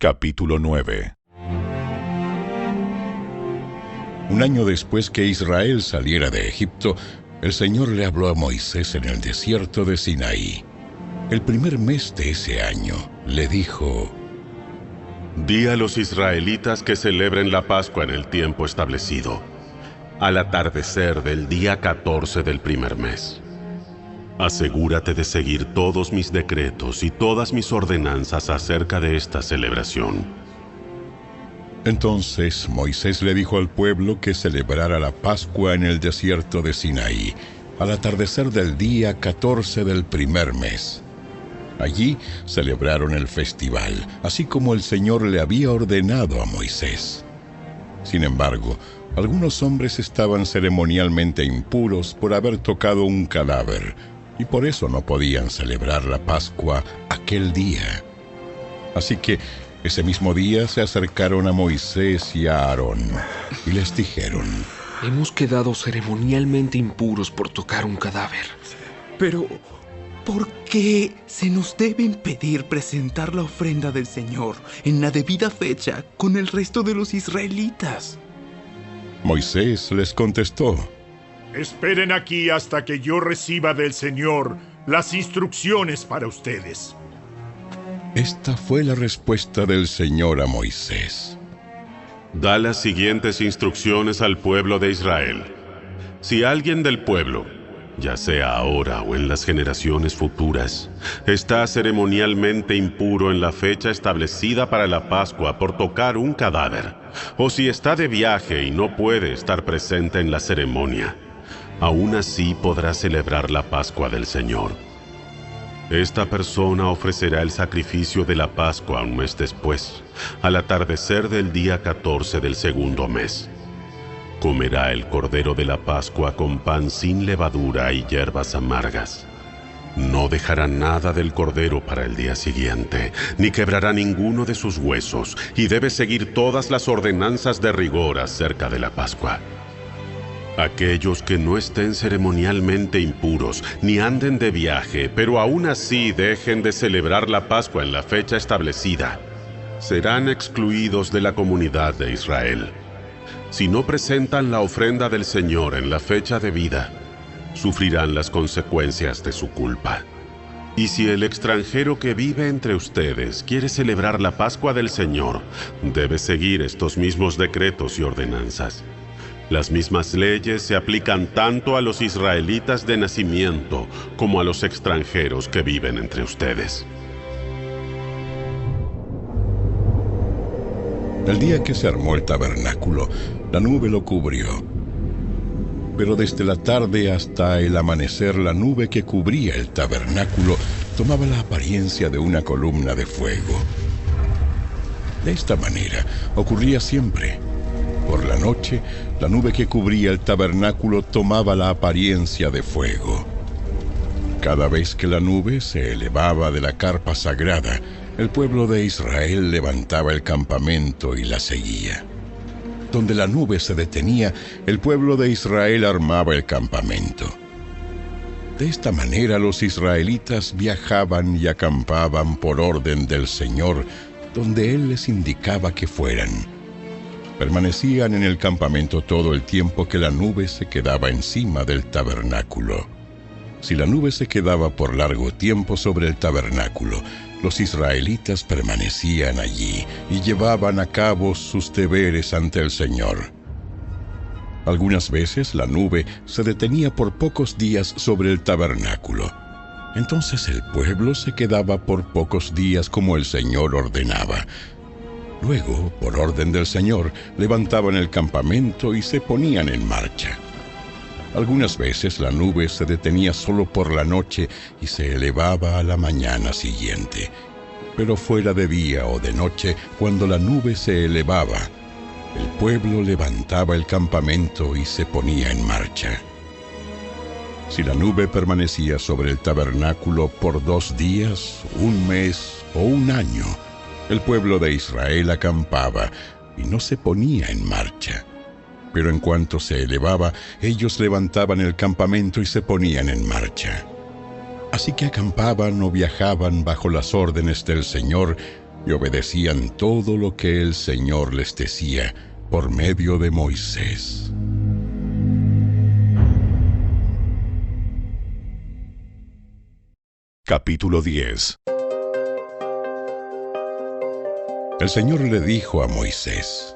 Capítulo 9. Un año después que Israel saliera de Egipto, el Señor le habló a Moisés en el desierto de Sinaí. El primer mes de ese año le dijo: Di a los israelitas que celebren la Pascua en el tiempo establecido, al atardecer del día 14 del primer mes. Asegúrate de seguir todos mis decretos y todas mis ordenanzas acerca de esta celebración. Entonces Moisés le dijo al pueblo que celebrara la Pascua en el desierto de Sinaí, al atardecer del día 14 del primer mes. Allí celebraron el festival, así como el Señor le había ordenado a Moisés. Sin embargo, algunos hombres estaban ceremonialmente impuros por haber tocado un cadáver, y por eso no podían celebrar la Pascua aquel día. Así que ese mismo día se acercaron a Moisés y a Aarón y les dijeron: Hemos quedado ceremonialmente impuros por tocar un cadáver. Pero, ¿por qué se nos debe impedir presentar la ofrenda del Señor en la debida fecha con el resto de los israelitas? Moisés les contestó: Esperen aquí hasta que yo reciba del Señor las instrucciones para ustedes. Esta fue la respuesta del Señor a Moisés: Da las siguientes instrucciones al pueblo de Israel. Si alguien del pueblo, ya sea ahora o en las generaciones futuras, está ceremonialmente impuro en la fecha establecida para la Pascua por tocar un cadáver, o si está de viaje y no puede estar presente en la ceremonia, aún así podrá celebrar la Pascua del Señor. Esta persona ofrecerá el sacrificio de la Pascua un mes después, al atardecer del día 14 del segundo mes. Comerá el cordero de la Pascua con pan sin levadura y hierbas amargas. No dejará nada del cordero para el día siguiente, ni quebrará ninguno de sus huesos, y debe seguir todas las ordenanzas de rigor acerca de la Pascua. Aquellos que no estén ceremonialmente impuros, ni anden de viaje, pero aún así dejen de celebrar la Pascua en la fecha establecida, serán excluidos de la comunidad de Israel. Si no presentan la ofrenda del Señor en la fecha debida, sufrirán las consecuencias de su culpa. Y si el extranjero que vive entre ustedes quiere celebrar la Pascua del Señor, debe seguir estos mismos decretos y ordenanzas. Las mismas leyes se aplican tanto a los israelitas de nacimiento como a los extranjeros que viven entre ustedes. El día que se armó el tabernáculo, la nube lo cubrió. Pero desde la tarde hasta el amanecer, la nube que cubría el tabernáculo tomaba la apariencia de una columna de fuego. De esta manera ocurría siempre. Por la noche, la nube que cubría el tabernáculo tomaba la apariencia de fuego. Cada vez que la nube se elevaba de la carpa sagrada, el pueblo de Israel levantaba el campamento y la seguía. Donde la nube se detenía, el pueblo de Israel armaba el campamento. De esta manera los israelitas viajaban y acampaban por orden del Señor, donde Él les indicaba que fueran. Permanecían en el campamento todo el tiempo que la nube se quedaba encima del tabernáculo. Si la nube se quedaba por largo tiempo sobre el tabernáculo, los israelitas permanecían allí y llevaban a cabo sus deberes ante el Señor. Algunas veces la nube se detenía por pocos días sobre el tabernáculo. Entonces el pueblo se quedaba por pocos días como el Señor ordenaba. Luego, por orden del Señor, levantaban el campamento y se ponían en marcha. Algunas veces la nube se detenía solo por la noche y se elevaba a la mañana siguiente. Pero fuera de día o de noche, cuando la nube se elevaba, el pueblo levantaba el campamento y se ponía en marcha. Si la nube permanecía sobre el tabernáculo por 2 días, 1 mes o 1 año, el pueblo de Israel acampaba y no se ponía en marcha. Pero en cuanto se elevaba, ellos levantaban el campamento y se ponían en marcha. Así que acampaban o viajaban bajo las órdenes del Señor y obedecían todo lo que el Señor les decía por medio de Moisés. Capítulo 10. El Señor le dijo a Moisés: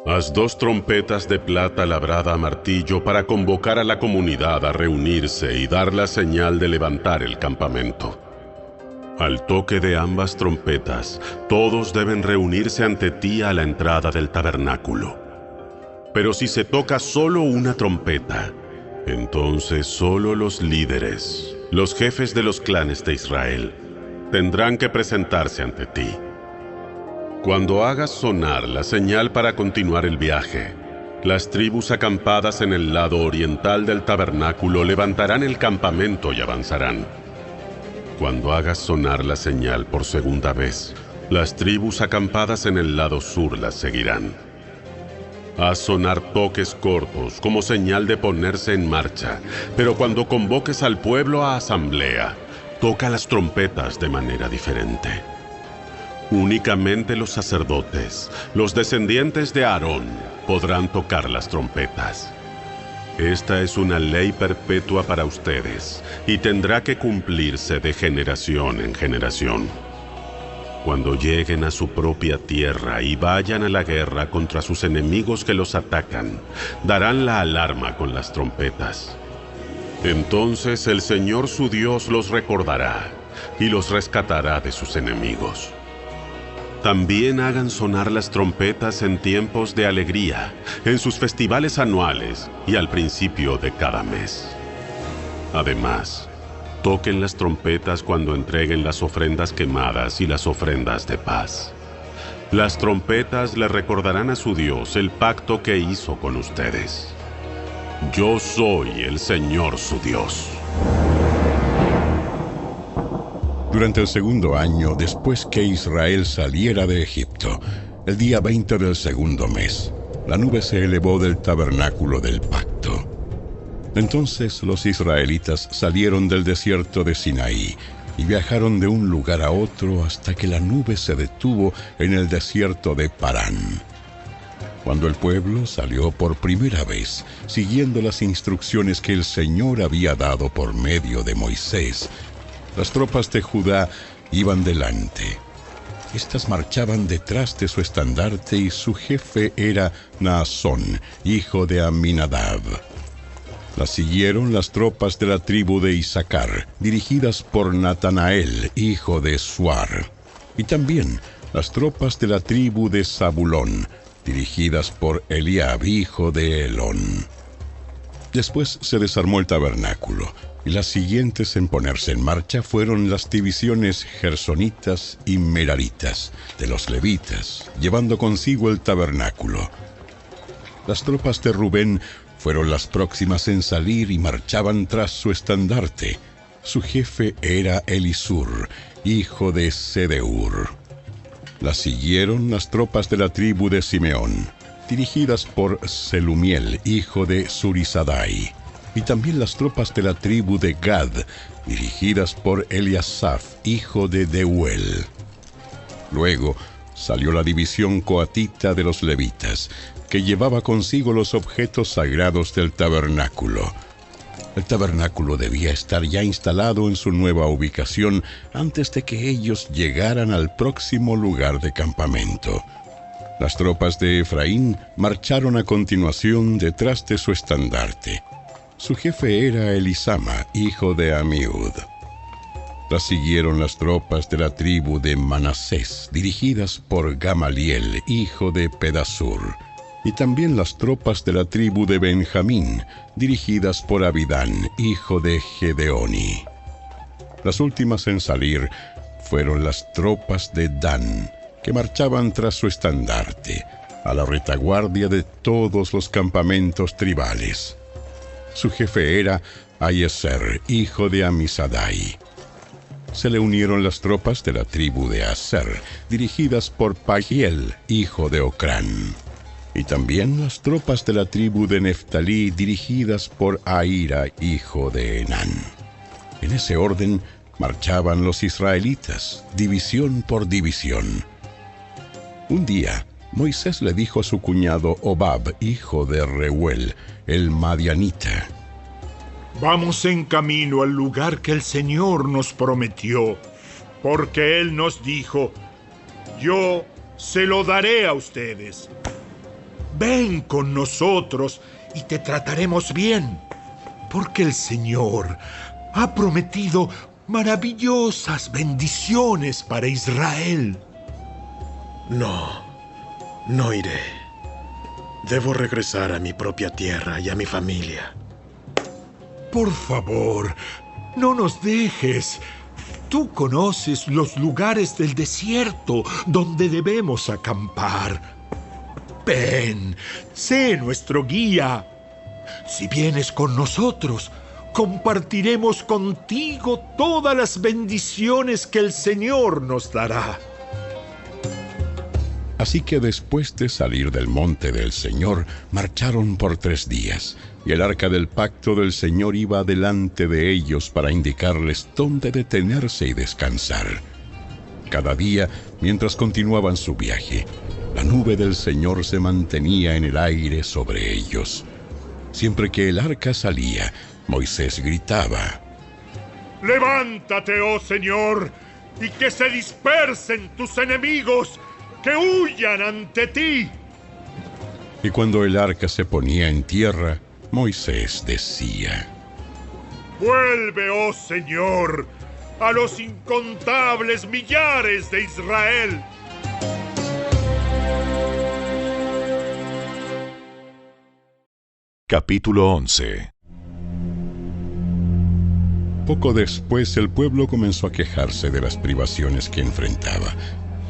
Haz 2 trompetas de plata labrada a martillo para convocar a la comunidad a reunirse y dar la señal de levantar el campamento. Al toque de ambas trompetas, todos deben reunirse ante ti a la entrada del tabernáculo. Pero si se toca solo una trompeta, entonces solo los líderes, los jefes de los clanes de Israel, tendrán que presentarse ante ti. Cuando hagas sonar la señal para continuar el viaje, las tribus acampadas en el lado oriental del tabernáculo levantarán el campamento y avanzarán. Cuando hagas sonar la señal por segunda vez, las tribus acampadas en el lado sur las seguirán. Haz sonar toques cortos como señal de ponerse en marcha, pero cuando convoques al pueblo a asamblea, toca las trompetas de manera diferente. Únicamente los sacerdotes, los descendientes de Aarón, podrán tocar las trompetas. Esta es una ley perpetua para ustedes y tendrá que cumplirse de generación en generación. Cuando lleguen a su propia tierra y vayan a la guerra contra sus enemigos que los atacan, darán la alarma con las trompetas. Entonces el Señor su Dios los recordará y los rescatará de sus enemigos. También hagan sonar las trompetas en tiempos de alegría, en sus festivales anuales y al principio de cada mes. Además, toquen las trompetas cuando entreguen las ofrendas quemadas y las ofrendas de paz. Las trompetas le recordarán a su Dios el pacto que hizo con ustedes. Yo soy el Señor su Dios. Durante el 2º año después que Israel saliera de Egipto, el día 20 del 2º mes, la nube se elevó del tabernáculo del pacto. Entonces los israelitas salieron del desierto de Sinaí y viajaron de un lugar a otro hasta que la nube se detuvo en el desierto de Parán. Cuando el pueblo salió por primera vez, siguiendo las instrucciones que el Señor había dado por medio de Moisés, las tropas de Judá iban delante. Estas marchaban detrás de su estandarte y su jefe era Naasón, hijo de Aminadab. Las siguieron las tropas de la tribu de Isaacar, dirigidas por Natanael, hijo de Suar, y también las tropas de la tribu de Zabulón, dirigidas por Eliab, hijo de Helón. Después se desarmó el tabernáculo, y las siguientes en ponerse en marcha fueron las divisiones gersonitas y meraritas de los levitas, llevando consigo el tabernáculo. Las tropas de Rubén fueron las próximas en salir y marchaban tras su estandarte. Su jefe era Elisur, hijo de Sedeur. Las siguieron las tropas de la tribu de Simeón, dirigidas por Selumiel, hijo de Zurisadai, y también las tropas de la tribu de Gad, dirigidas por Eliasaf, hijo de Deuel. Luego salió la división coatita de los levitas, que llevaba consigo los objetos sagrados del tabernáculo. El tabernáculo debía estar ya instalado en su nueva ubicación antes de que ellos llegaran al próximo lugar de campamento. Las tropas de Efraín marcharon a continuación detrás de su estandarte. Su jefe era Elisama, hijo de Amiud. Las siguieron las tropas de la tribu de Manasés, dirigidas por Gamaliel, hijo de Pedasur, y también las tropas de la tribu de Benjamín, dirigidas por Abidán, hijo de Gedeoni. Las últimas en salir fueron las tropas de Dan, que marchaban tras su estandarte, a la retaguardia de todos los campamentos tribales. Su jefe era Aiezer, hijo de Amisadai. Se le unieron las tropas de la tribu de Aser, dirigidas por Pagiel, hijo de Ocrán, y también las tropas de la tribu de Neftalí, dirigidas por Ahira, hijo de Enán. En ese orden marchaban los israelitas, división por división. Un día, Moisés le dijo a su cuñado Hobab, hijo de Reuel, el madianita: Vamos en camino al lugar que el Señor nos prometió, porque Él nos dijo: yo se lo daré a ustedes. Ven con nosotros y te trataremos bien, porque el Señor ha prometido maravillosas bendiciones para Israel. No iré. Debo regresar a mi propia tierra y a mi familia. Por favor, no nos dejes. Tú conoces los lugares del desierto donde debemos acampar. Ven, sé nuestro guía. Si vienes con nosotros, compartiremos contigo todas las bendiciones que el Señor nos dará. Así que después de salir del monte del Señor, marcharon por 3 días, y el arca del pacto del Señor iba delante de ellos para indicarles dónde detenerse y descansar. Cada día, mientras continuaban su viaje, la nube del Señor se mantenía en el aire sobre ellos. Siempre que el arca salía, Moisés gritaba: Levántate, oh Señor, y que se dispersen tus enemigos, que huyan ante ti. Y cuando el arca se ponía en tierra, Moisés decía: Vuelve, oh Señor, a los incontables millares de Israel. Capítulo 11. Poco después el pueblo comenzó a quejarse de las privaciones que enfrentaba,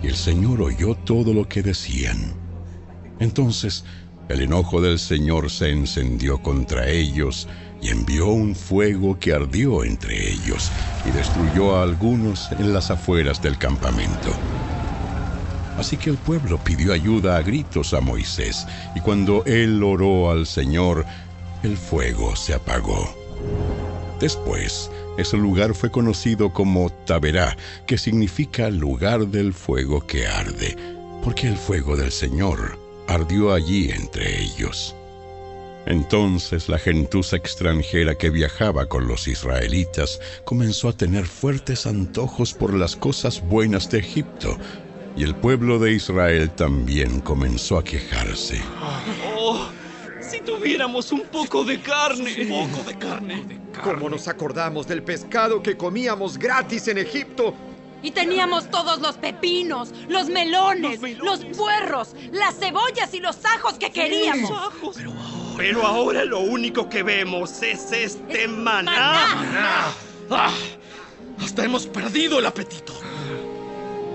y el Señor oyó todo lo que decían. Entonces el enojo del Señor se encendió contra ellos y envió un fuego que ardió entre ellos y destruyó a algunos en las afueras del campamento. Así que el pueblo pidió ayuda a gritos a Moisés, y cuando él oró al Señor, el fuego se apagó. Después, ese lugar fue conocido como Taberá, que significa lugar del fuego que arde, porque el fuego del Señor ardió allí entre ellos. Entonces la gentuza extranjera que viajaba con los israelitas comenzó a tener fuertes antojos por las cosas buenas de Egipto, y el pueblo de Israel también comenzó a quejarse. ¡Oh! Si tuviéramos un poco de carne. Un poco de carne. ¿Cómo nos acordamos del pescado que comíamos gratis en Egipto? Y teníamos todos los pepinos, los melones, los puerros, las cebollas y los ajos que queríamos. Pero ahora lo único que vemos es este maná. Hasta hemos perdido el apetito.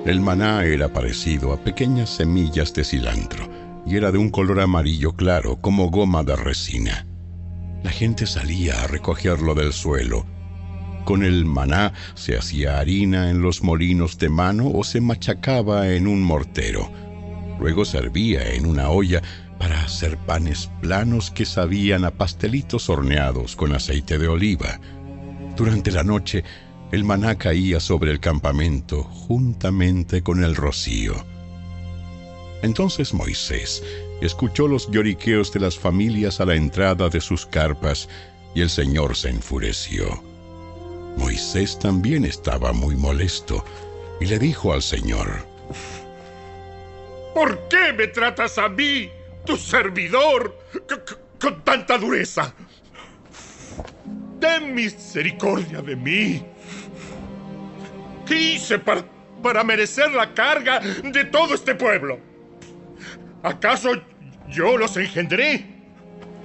El maná era parecido a pequeñas semillas de cilantro y era de un color amarillo claro como goma de resina. La gente salía a recogerlo del suelo. Con el maná se hacía harina en los molinos de mano o se machacaba en un mortero. Luego se hervía en una olla para hacer panes planos que sabían a pastelitos horneados con aceite de oliva. Durante la noche, el maná caía sobre el campamento juntamente con el rocío. Entonces Moisés escuchó los lloriqueos de las familias a la entrada de sus carpas, y el Señor se enfureció. Moisés también estaba muy molesto, y le dijo al Señor: ¿Por qué me tratas a mí, tu servidor, con tanta dureza? Ten misericordia de mí. ¿Qué hice para merecer la carga de todo este pueblo? ¿Acaso yo los engendré?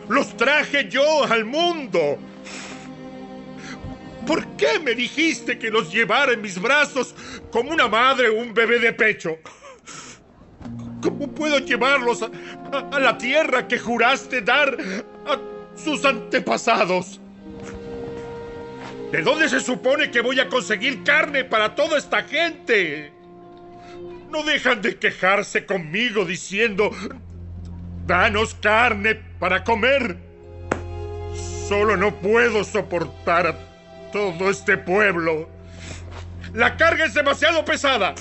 ¿Los traje yo al mundo? ¿Por qué me dijiste que los llevara en mis brazos como una madre o un bebé de pecho? ¿Cómo puedo llevarlos a la tierra que juraste dar a sus antepasados? ¿De dónde se supone que voy a conseguir carne para toda esta gente? No dejan de quejarse conmigo diciendo: danos carne para comer. Solo no puedo soportar a todo este pueblo. La carga es demasiado pesada.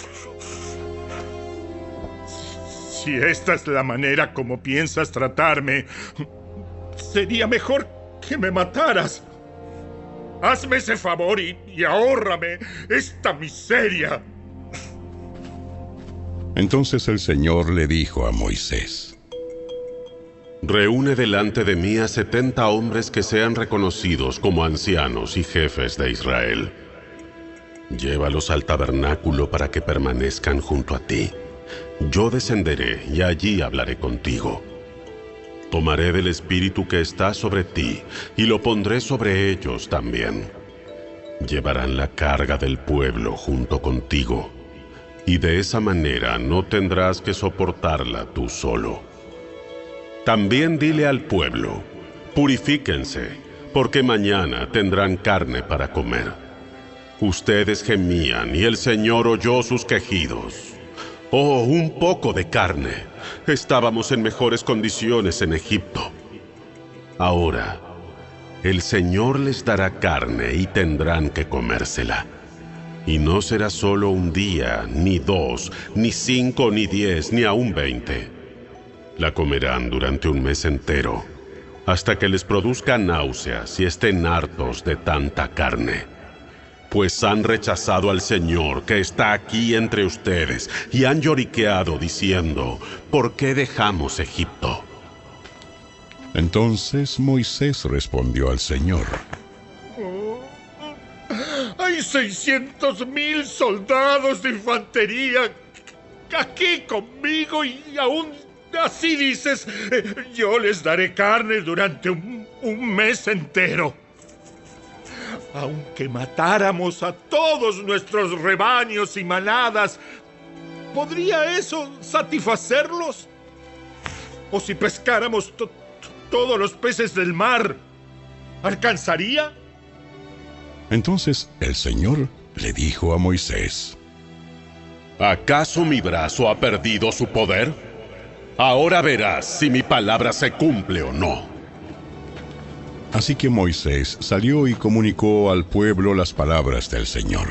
Si esta es la manera como piensas tratarme, sería mejor que me mataras. Hazme ese favor y ahórrame esta miseria. Entonces el Señor le dijo a Moisés: Reúne delante de mí a 70 hombres que sean reconocidos como ancianos y jefes de Israel. Llévalos al tabernáculo para que permanezcan junto a ti. Yo descenderé y allí hablaré contigo. Tomaré del espíritu que está sobre ti y lo pondré sobre ellos también. Llevarán la carga del pueblo junto contigo, y de esa manera no tendrás que soportarla tú solo. También dile al pueblo: purifíquense, porque mañana tendrán carne para comer. Ustedes gemían y el Señor oyó sus quejidos. ¡Oh, un poco de carne! Estábamos en mejores condiciones en Egipto. Ahora, el Señor les dará carne y tendrán que comérsela. Y no será solo un día, ni 2, ni 5, ni 10, ni aún 20. La comerán durante un mes entero, hasta que les produzca náuseas y estén hartos de tanta carne. Pues han rechazado al Señor que está aquí entre ustedes y han lloriqueado diciendo: ¿por qué dejamos Egipto? Entonces Moisés respondió al Señor: Hay 600,000 soldados de infantería aquí conmigo y aún así dices: yo les daré carne durante un mes entero. Aunque matáramos a todos nuestros rebaños y manadas, ¿podría eso satisfacerlos? ¿O si pescáramos todos los peces del mar, alcanzaría? Entonces el Señor le dijo a Moisés: ¿acaso mi brazo ha perdido su poder? Ahora verás si mi palabra se cumple o no. Así que Moisés salió y comunicó al pueblo las palabras del Señor.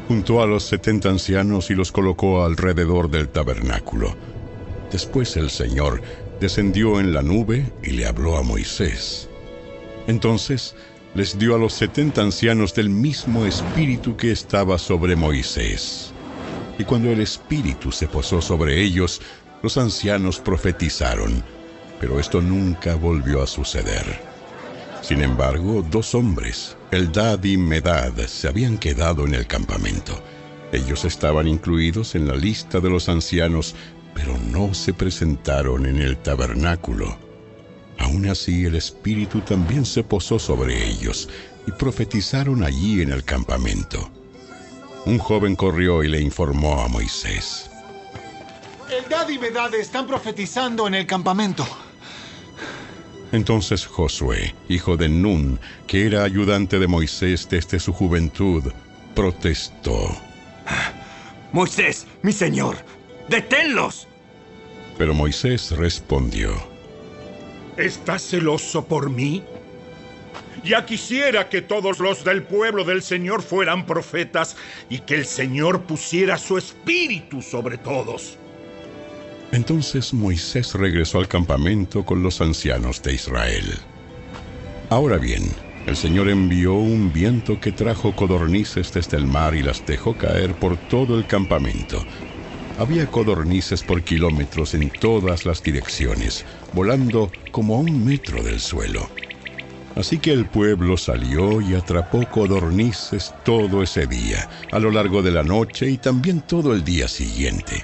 Juntó a los 70 ancianos y los colocó alrededor del tabernáculo. Después el Señor descendió en la nube y le habló a Moisés. Entonces les dio a los 70 ancianos del mismo espíritu que estaba sobre Moisés. Y cuando el espíritu se posó sobre ellos, los ancianos profetizaron, pero esto nunca volvió a suceder. Sin embargo, 2 hombres, Eldad y Medad, se habían quedado en el campamento. Ellos estaban incluidos en la lista de los ancianos, pero no se presentaron en el tabernáculo. Aún así, el Espíritu también se posó sobre ellos, y profetizaron allí en el campamento. Un joven corrió y le informó a Moisés: Eldad y Medad están profetizando en el campamento. Entonces Josué, hijo de Nun, que era ayudante de Moisés desde su juventud, protestó: Moisés, mi señor, ¡deténlos! Pero Moisés respondió: ¿estás celoso por mí? Ya quisiera que todos los del pueblo del Señor fueran profetas y que el Señor pusiera su espíritu sobre todos. Entonces Moisés regresó al campamento con los ancianos de Israel. Ahora bien, el Señor envió un viento que trajo codornices desde el mar y las dejó caer por todo el campamento. Había codornices por kilómetros en todas las direcciones, volando como a 1 metro del suelo. Así que el pueblo salió y atrapó codornices todo ese día, a lo largo de la noche y también todo el día siguiente.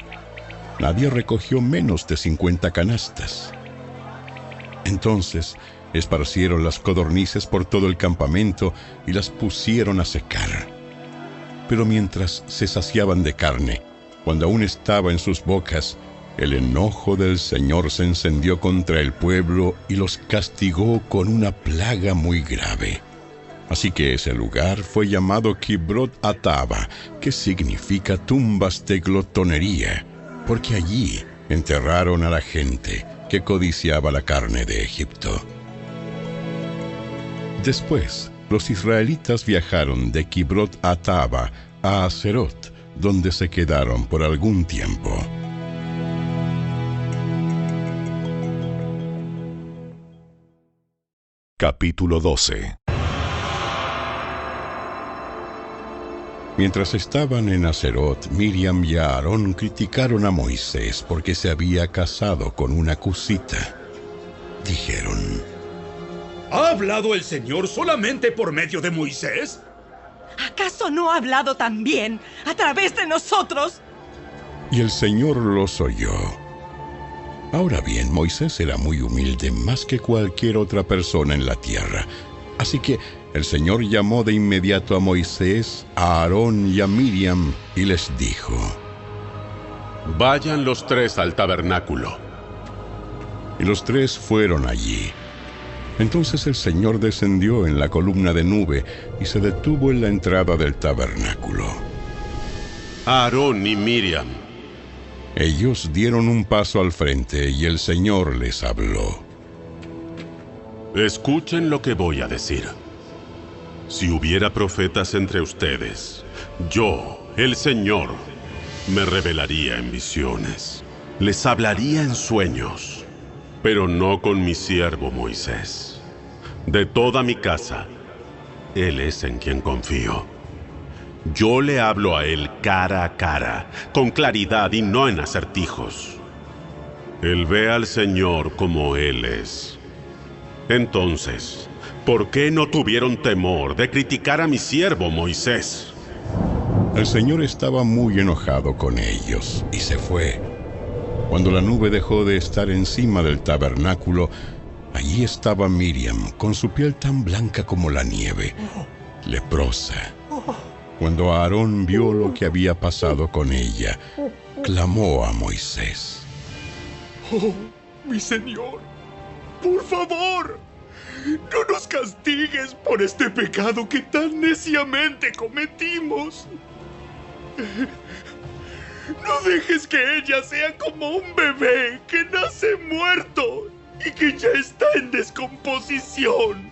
Nadie recogió menos de 50 canastas. Entonces esparcieron las codornices por todo el campamento y las pusieron a secar. Pero mientras se saciaban de carne, cuando aún estaba en sus bocas, el enojo del Señor se encendió contra el pueblo y los castigó con una plaga muy grave. Así que ese lugar fue llamado Kibrot Ataba, que significa tumbas de glotonería, porque allí enterraron a la gente que codiciaba la carne de Egipto. Después, los israelitas viajaron de Kibrot Ataba a Aserot, donde se quedaron por algún tiempo. Capítulo 12. Mientras estaban en Aserot, Miriam y Aarón criticaron a Moisés porque se había casado con una cusita. Dijeron: ¿ha hablado el Señor solamente por medio de Moisés? ¿Acaso no ha hablado también a través de nosotros? Y el Señor los oyó. Ahora bien, Moisés era muy humilde, más que cualquier otra persona en la tierra. Así que el Señor llamó de inmediato a Moisés, a Aarón y a Miriam y les dijo: vayan los tres al tabernáculo. Y los tres fueron allí. Entonces el Señor descendió en la columna de nube y se detuvo en la entrada del tabernáculo. Aarón y Miriam. Ellos dieron un paso al frente y el Señor les habló. Escuchen lo que voy a decir. Si hubiera profetas entre ustedes, yo, el Señor, me revelaría en visiones. Les hablaría en sueños, pero no con mi siervo Moisés. De toda mi casa, él es en quien confío. Yo le hablo a él cara a cara, con claridad y no en acertijos. Él ve al Señor como él es. Entonces, ¿por qué no tuvieron temor de criticar a mi siervo Moisés? El Señor estaba muy enojado con ellos y se fue. Cuando la nube dejó de estar encima del tabernáculo, allí estaba Miriam, con su piel tan blanca como la nieve, leprosa. Cuando Aarón vio lo que había pasado con ella, clamó a Moisés: ¡oh, mi Señor! ¡Por favor! ¡No nos castigues por este pecado que tan neciamente cometimos! No dejes que ella sea como un bebé que nace muerto y que ya está en descomposición.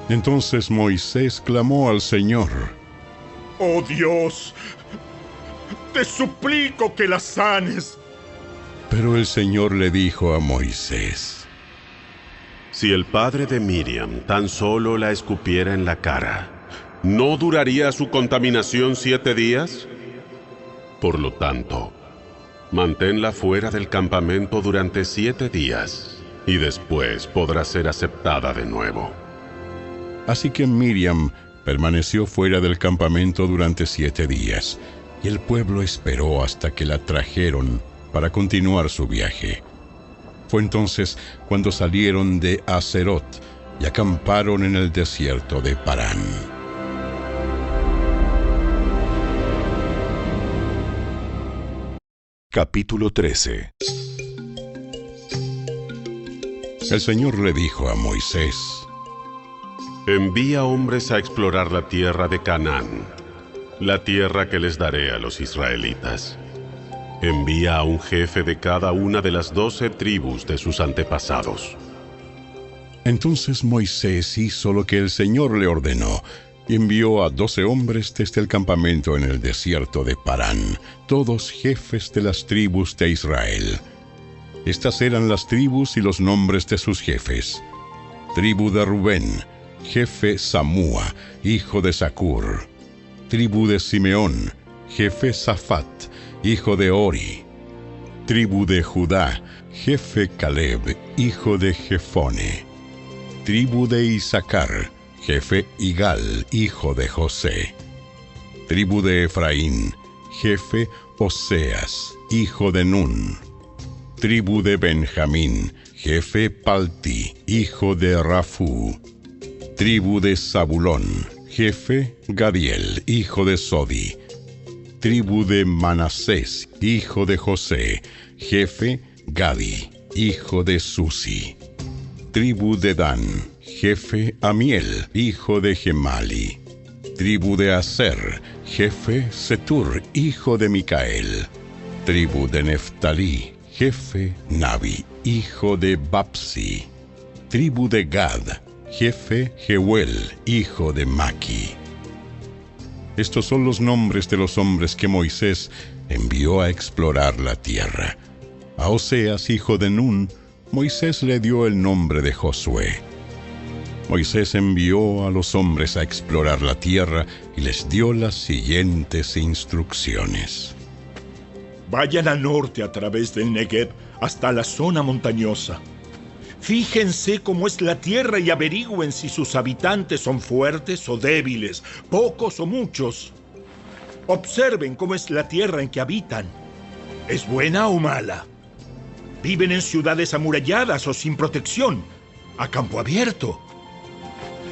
Entonces Moisés clamó al Señor: ¡oh Dios! Te suplico que la sanes. Pero el Señor le dijo a Moisés: si el padre de Miriam tan solo la escupiera en la cara, ¿no duraría su contaminación 7 días? Por lo tanto, manténla fuera del campamento durante 7 días, y después podrá ser aceptada de nuevo. Así que Miriam permaneció fuera del campamento durante 7 días, y el pueblo esperó hasta que la trajeron para continuar su viaje. Fue entonces cuando salieron de Aserot y acamparon en el desierto de Parán. Capítulo 13. El Señor le dijo a Moisés: envía hombres a explorar la tierra de Canaán, la tierra que les daré a los israelitas. Envía a un jefe de cada una de las 12 tribus de sus antepasados. Entonces Moisés hizo lo que el Señor le ordenó, y envió a 12 hombres desde el campamento en el desierto de Parán, todos jefes de las tribus de Israel. Estas eran las tribus y los nombres de sus jefes. Tribu de Rubén, jefe Samúa, hijo de Zacur. Tribu de Simeón, jefe Safat, hijo de Ori. Tribu de Judá, jefe Caleb, hijo de Jefone. Tribu de Isaacar, jefe Igal, hijo de José. Tribu de Efraín, jefe Oseas, hijo de Nun. Tribu de Benjamín, jefe Palti, hijo de Rafú. Tribu de Zabulón, jefe Gadiel, hijo de Sodi. Tribu de Manasés, hijo de José, jefe Gadi, hijo de Susi. Tribu de Dan, jefe Amiel, hijo de Gemali. Tribu de Aser, jefe Setur, hijo de Micael. Tribu de Neftalí, jefe Nabi, hijo de Bapsi. Tribu de Gad, jefe Jeuel, hijo de Maki. Estos son los nombres de los hombres que Moisés envió a explorar la tierra. A Oseas, hijo de Nun, Moisés le dio el nombre de Josué. Moisés envió a los hombres a explorar la tierra y les dio las siguientes instrucciones. Vayan al norte a través del Negev hasta la zona montañosa. Fíjense cómo es la tierra y averigüen si sus habitantes son fuertes o débiles, pocos o muchos. Observen cómo es la tierra en que habitan. ¿Es buena o mala? ¿Viven en ciudades amuralladas o sin protección? ¿A campo abierto?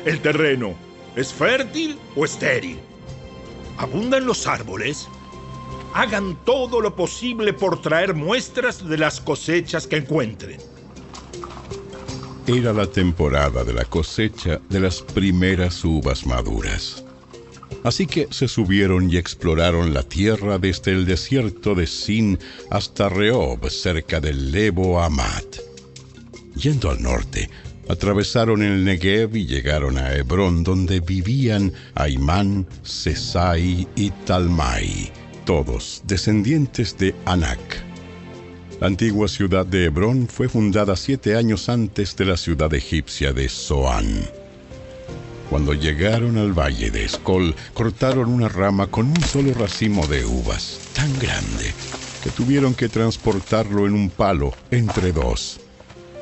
¿El terreno es fértil o estéril? ¿Abundan los árboles? Hagan todo lo posible por traer muestras de las cosechas que encuentren. Era la temporada de la cosecha de las primeras uvas maduras. Así que se subieron y exploraron la tierra desde el desierto de Sin hasta Rehob, cerca del Lebo Hamat. Yendo al norte, atravesaron el Negev y llegaron a Hebrón, donde vivían Aimán, Sesai y Talmai, todos descendientes de Anac. La antigua ciudad de Hebrón fue fundada 7 años antes de la ciudad egipcia de Zoán. Cuando llegaron al valle de Escol, cortaron una rama con un solo racimo de uvas, tan grande que tuvieron que transportarlo en un palo entre 2.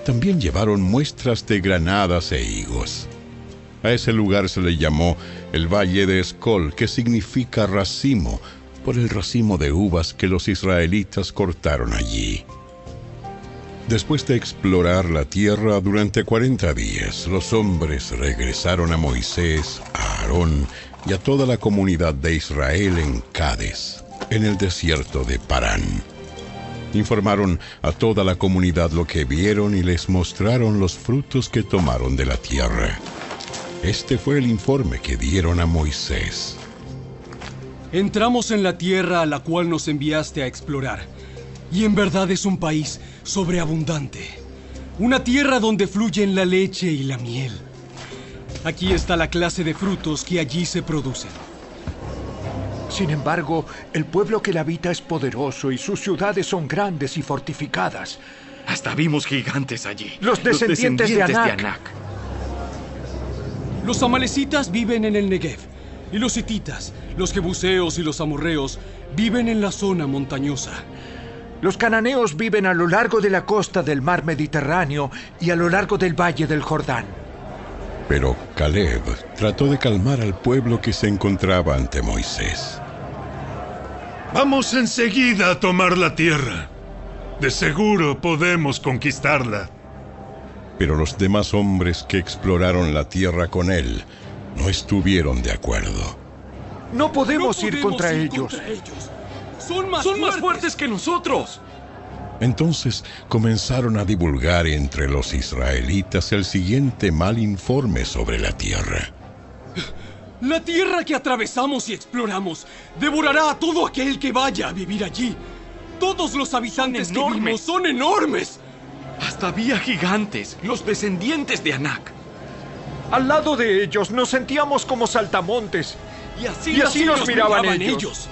También llevaron muestras de granadas e higos. A ese lugar se le llamó el Valle de Escol, que significa racimo, por el racimo de uvas que los israelitas cortaron allí. Después de explorar la tierra durante 40 días, los hombres regresaron a Moisés, a Aarón y a toda la comunidad de Israel en Cades, en el desierto de Parán. Informaron a toda la comunidad lo que vieron y les mostraron los frutos que tomaron de la tierra. Este fue el informe que dieron a Moisés. Entramos en la tierra a la cual nos enviaste a explorar, y en verdad es un país sobreabundante, una tierra donde fluyen la leche y la miel. Aquí está la clase de frutos que allí se producen. Sin embargo, el pueblo que la habita es poderoso y sus ciudades son grandes y fortificadas. Hasta vimos gigantes allí. Los descendientes de Anac. Los amalecitas viven en el Negev, y los hititas, los jebuseos y los amorreos viven en la zona montañosa. Los cananeos viven a lo largo de la costa del mar Mediterráneo y a lo largo del valle del Jordán. Pero Caleb trató de calmar al pueblo que se encontraba ante Moisés. Vamos enseguida a tomar la tierra. De seguro podemos conquistarla. Pero los demás hombres que exploraron la tierra con él no estuvieron de acuerdo. No podemos ir contra ellos. Son más fuertes que nosotros. Entonces comenzaron a divulgar entre los israelitas el siguiente mal informe sobre la tierra. La tierra que atravesamos y exploramos devorará a todo aquel que vaya a vivir allí. Todos los habitantes que vimos son enormes. Hasta había gigantes, los descendientes de Anac. Al lado de ellos nos sentíamos como saltamontes. Y así nos miraban ellos.